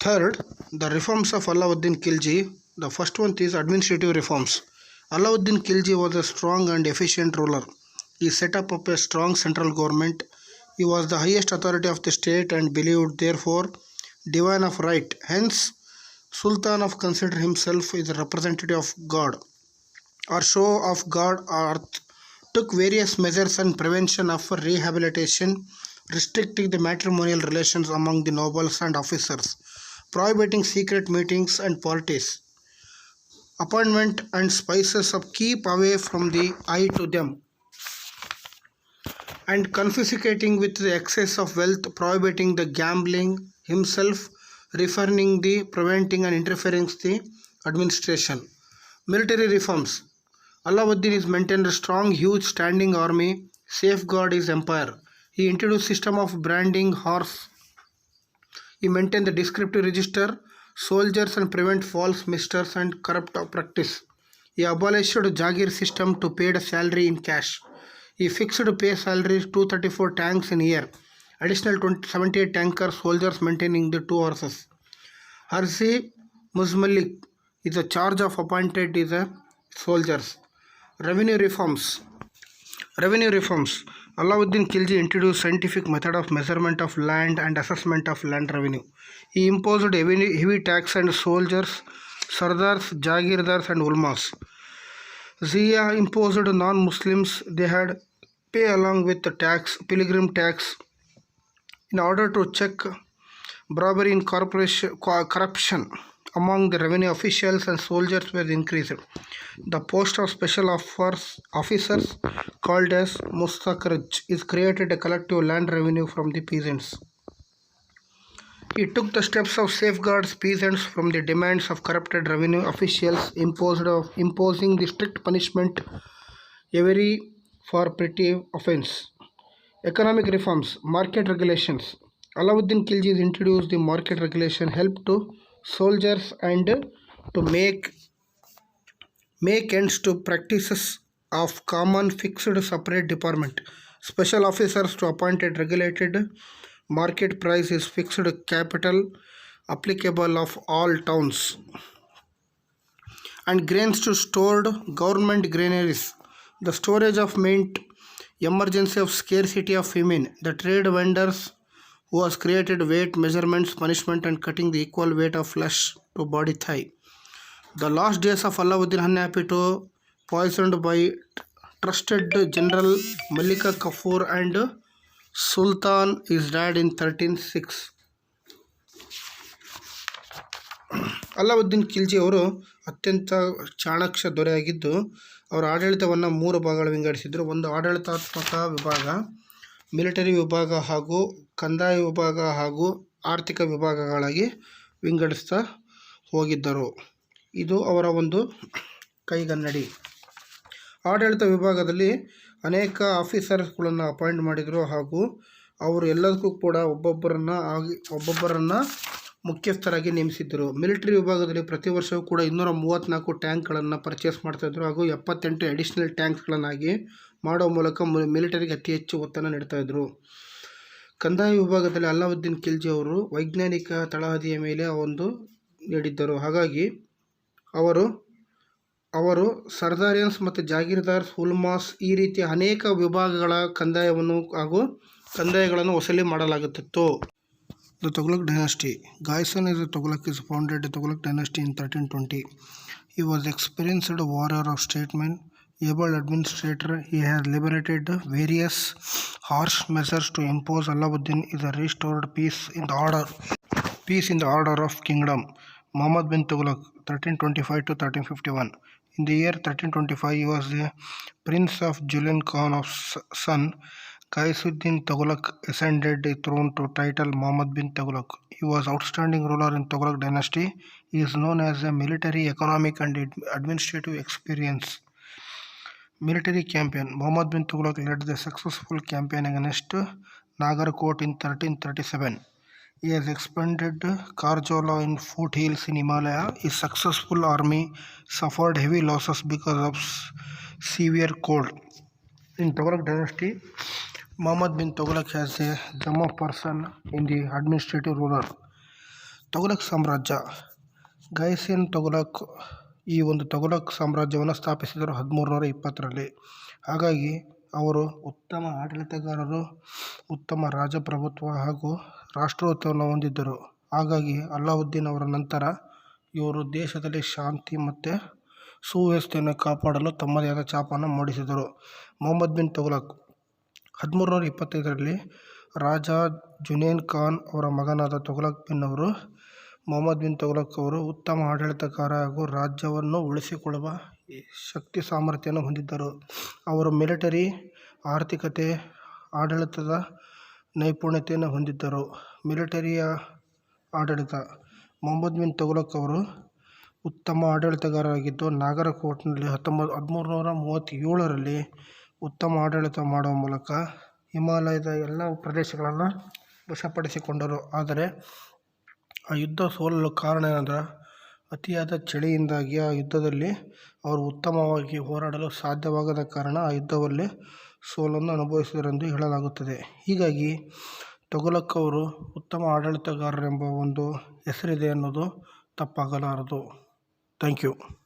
Third, the reforms of Alauddin Khilji. The first one is administrative reforms. Alauddin Khilji was a strong and efficient ruler. He set up a strong central government. He was the highest authority of the state and believed, therefore, divine of right. Hence, Sultan of considered himself as a representative of God or show of God earth, took various measures and prevention of rehabilitation, restricting the matrimonial relations among the nobles and officers, prohibiting secret meetings and parties, appointment and spices of keep away from the eye to them, and confiscating with the excess of wealth, prohibiting the gambling, himself referring the preventing and interfering the administration. Military reforms. Alauddin is maintained a strong, huge standing army, safeguard his empire. He introduced system of branding horse. He maintained the descriptive register, soldiers and prevent false misters and corrupt practice. He abolished Jagir system to pay the salary in cash. He fixed pay salaries 234 tanks in a year. Additional 78 tanker soldiers maintaining the two horses. Harsi Muzmalik is a charge of appointed is a soldiers. Revenue reforms. Alauddin Khilji introduced scientific method of measurement of land and assessment of land revenue. He imposed heavy tax on soldiers, sardars, jagirdars and ulmas. Zia imposed non-Muslims. They had pay along with the tax, pilgrim tax, in order to check bribery and corruption among the revenue officials and soldiers was increased. The post of special officers called as Mustakraj is created a collective land revenue from the peasants. He took the steps of safeguards peasants from the demands of corrupted revenue officials, imposing the strict punishment every for petty offense. Economic reforms, market regulations. Alauddin Khilji introduced the market regulation helped to soldiers and to make ends to practices of common fixed separate department. Special officers to appointed regulated market price is fixed capital applicable of all towns. And grains to stored government granaries. The storage of meat, emergency of scarcity of famine. The trade vendors who was created weight measurements, punishment and cutting the equal weight of flesh to body thigh. The last days of Alauddin unhappy to poisoned by trusted General Malika Kafur and Sultan is died in 1306. Alauddin Khilji ಅವರು ಅತ್ಯಂತ ಚಾಣಾಕ್ಷ ದೊರೆಯಾಗಿದ್ದು ಅವರ ಆಡಳಿತವನ್ನು 3 ಭಾಗಗಳು ವಿಂಗಡಿಸಿದರು. ಒಂದು ಆಡಳಿತಾತ್ಮಕ ವಿಭಾಗ, military ವಿಭಾಗ ಹಾಗೂ ಕಂದಾಯ ವಿಭಾಗ ಹಾಗೂ ಆರ್ಥಿಕ ವಿಭಾಗಗಳಾಗಿ ವಿಂಗಡಿಸ್ತಾ ಹೋಗಿದ್ದರು. ಇದು ಅವರ ಒಂದು ಕೈಗನ್ನಡಿ. ಆಡಳಿತ ವಿಭಾಗದಲ್ಲಿ ಅನೇಕ ಆಫೀಸರ್ಸ್ಗಳನ್ನು ಅಪಾಯಿಂಟ್ ಮಾಡಿದರು ಹಾಗೂ ಅವರು ಎಲ್ಲದಕ್ಕೂ ಕೂಡ ಒಬ್ಬೊಬ್ಬರನ್ನು ಮುಖ್ಯಸ್ಥರಾಗಿ ನೇಮಿಸಿದ್ದರು. ಮಿಲಿಟರಿ ವಿಭಾಗದಲ್ಲಿ ಪ್ರತಿ ವರ್ಷವೂ ಕೂಡ 234 ಟ್ಯಾಂಕ್ಗಳನ್ನು ಪರ್ಚೇಸ್ ಮಾಡ್ತಾಯಿದ್ರು ಹಾಗೂ 78 ಅಡಿಷನಲ್ ಟ್ಯಾಂಕ್ಸ್ಗಳನ್ನಾಗಿ ಮಾಡೋ ಮೂಲಕ ಮಿಲಿಟರಿಗೆ ಅತಿ ಹೆಚ್ಚು ಒತ್ತನ್ನು ನೀಡ್ತಾಯಿದ್ರು. ಕಂದಾಯ ವಿಭಾಗದಲ್ಲಿ ಅಲಾವುದ್ದೀನ್ ಖಿಲ್ಜಿ ಅವರು ವೈಜ್ಞಾನಿಕ ತಳಹದಿಯ ಮೇಲೆ ಒಂದು ನೀಡಿದ್ದರು. ಹಾಗಾಗಿ ಅವರು ಸರ್ದಾರಿಯನ್ಸ್ ಮತ್ತು ಜಾಗೀರ್ದಾರ್ಸ್, ಉಲ್ಮಾಸ್ ಈ ರೀತಿಯ ಅನೇಕ ವಿಭಾಗಗಳ ಕಂದಾಯಗಳನ್ನು ವಸೂಲಿ ಮಾಡಲಾಗುತ್ತಿತ್ತು. The Tughlaq dynasty. Ghaisan is a Tughlaq is founded the Tughlaq dynasty in 1320. He was experienced warrior of statesman, able administrator. He has liberated various harsh measures to impose. Alauddin is a restored peace in the order of kingdom. Muhammad bin Tughlaq 1325 to 1351. In the year 1325 he was the prince of Julian Khan of son Ghaisuddin Tughlaq ascended the throne to title Muhammad bin Tughlaq. He was outstanding ruler in Tughlaq dynasty. He is known as a military, economic and administrative experience. Military campaign. Muhammad bin Tughlaq led the successful campaign against Nagarkot in 1337. He has expanded Karjola in foothills in Himalaya. His successful army suffered heavy losses because of severe cold. In Tughlaq dynasty, Muhammad bin Tughlaq has a Zama person in the administrative ruler. ತೊಘಲಕ್ ಸಾಮ್ರಾಜ್ಯ. ಘಾಸಿಯಾನ್ ತೊಘಲಕ್ ಈ ಒಂದು ತೊಘಲಕ್ ಸಾಮ್ರಾಜ್ಯವನ್ನು ಸ್ಥಾಪಿಸಿದರು 1320ರಲ್ಲಿ. ಹಾಗಾಗಿ ಅವರು ಉತ್ತಮ ಆಡಳಿತಗಾರರು, ಉತ್ತಮ ರಾಜಪ್ರಭುತ್ವ ಹಾಗೂ ರಾಷ್ಟ್ರೋತ್ತರವನ್ನು ಹೊಂದಿದ್ದರು. ಹಾಗಾಗಿ ಅಲ್ಲಾವುದ್ದೀನ್ ಅವರ ನಂತರ ಇವರು ದೇಶದಲ್ಲಿ ಶಾಂತಿ ಮತ್ತು ಸುವ್ಯವಸ್ಥೆಯನ್ನು ಕಾಪಾಡಲು ತಮ್ಮದೇ ಆದ ಛಾಪನ್ನು ಮೂಡಿಸಿದರು. ಮೊಹಮ್ಮದ್ ಬಿನ್ ತೊಘಲಕ್ 1325ರಲ್ಲಿ ರಾಜ ಜುನೇದ್ ಖಾನ್ ಅವರ ಮಗನಾದ ತೊಘಲಕ್ ಬಿನ್ ಅವರು ಮೊಹಮ್ಮದ್ ಬಿನ್ ತೊಘಲಕ್ ಅವರು ಉತ್ತಮ ಆಡಳಿತಗಾರ ಹಾಗೂ ರಾಜ್ಯವನ್ನು ಉಳಿಸಿಕೊಳ್ಳುವ ಶಕ್ತಿ ಸಾಮರ್ಥ್ಯವನ್ನು ಹೊಂದಿದ್ದರು. ಅವರು ಮಿಲಿಟರಿ, ಆರ್ಥಿಕತೆ, ಆಡಳಿತದ ನೈಪುಣ್ಯತೆಯನ್ನು ಹೊಂದಿದ್ದರು. ಮಿಲಿಟರಿಯ ಆಡಳಿತ. ಮೊಹಮ್ಮದ್ ಬಿನ್ ತೊಘಲಕ್ ಅವರು ಉತ್ತಮ ಆಡಳಿತಗಾರರಾಗಿದ್ದು ನಾಗರಕೋಟ್ನಲ್ಲಿ 1337ರಲ್ಲಿ ಉತ್ತಮ ಆಡಳಿತ ಮಾಡುವ ಮೂಲಕ ಹಿಮಾಲಯದ ಎಲ್ಲ ಪ್ರದೇಶಗಳನ್ನು ವಶಪಡಿಸಿಕೊಂಡರು. ಆದರೆ ಆ ಯುದ್ಧ ಸೋಲಲು ಕಾರಣ ಏನಂದ್ರೆ ಅತಿಯಾದ ಚಳಿಯಿಂದಾಗಿ ಆ ಯುದ್ಧದಲ್ಲಿ ಅವರು ಉತ್ತಮವಾಗಿ ಹೋರಾಡಲು ಸಾಧ್ಯವಾಗದ ಕಾರಣ ಆ ಯುದ್ಧದಲ್ಲಿ ಸೋಲನ್ನು ಅನುಭವಿಸಿದರೆಂದು ಹೇಳಲಾಗುತ್ತದೆ. ಹೀಗಾಗಿ ತೊಘಲಕ್ ಅವರು ಉತ್ತಮ ಆಡಳಿತಗಾರರೆಂಬ ಒಂದು ಹೆಸರಿದೆ ಅನ್ನೋದು ತಪ್ಪಾಗಲಾರದು. Thank you.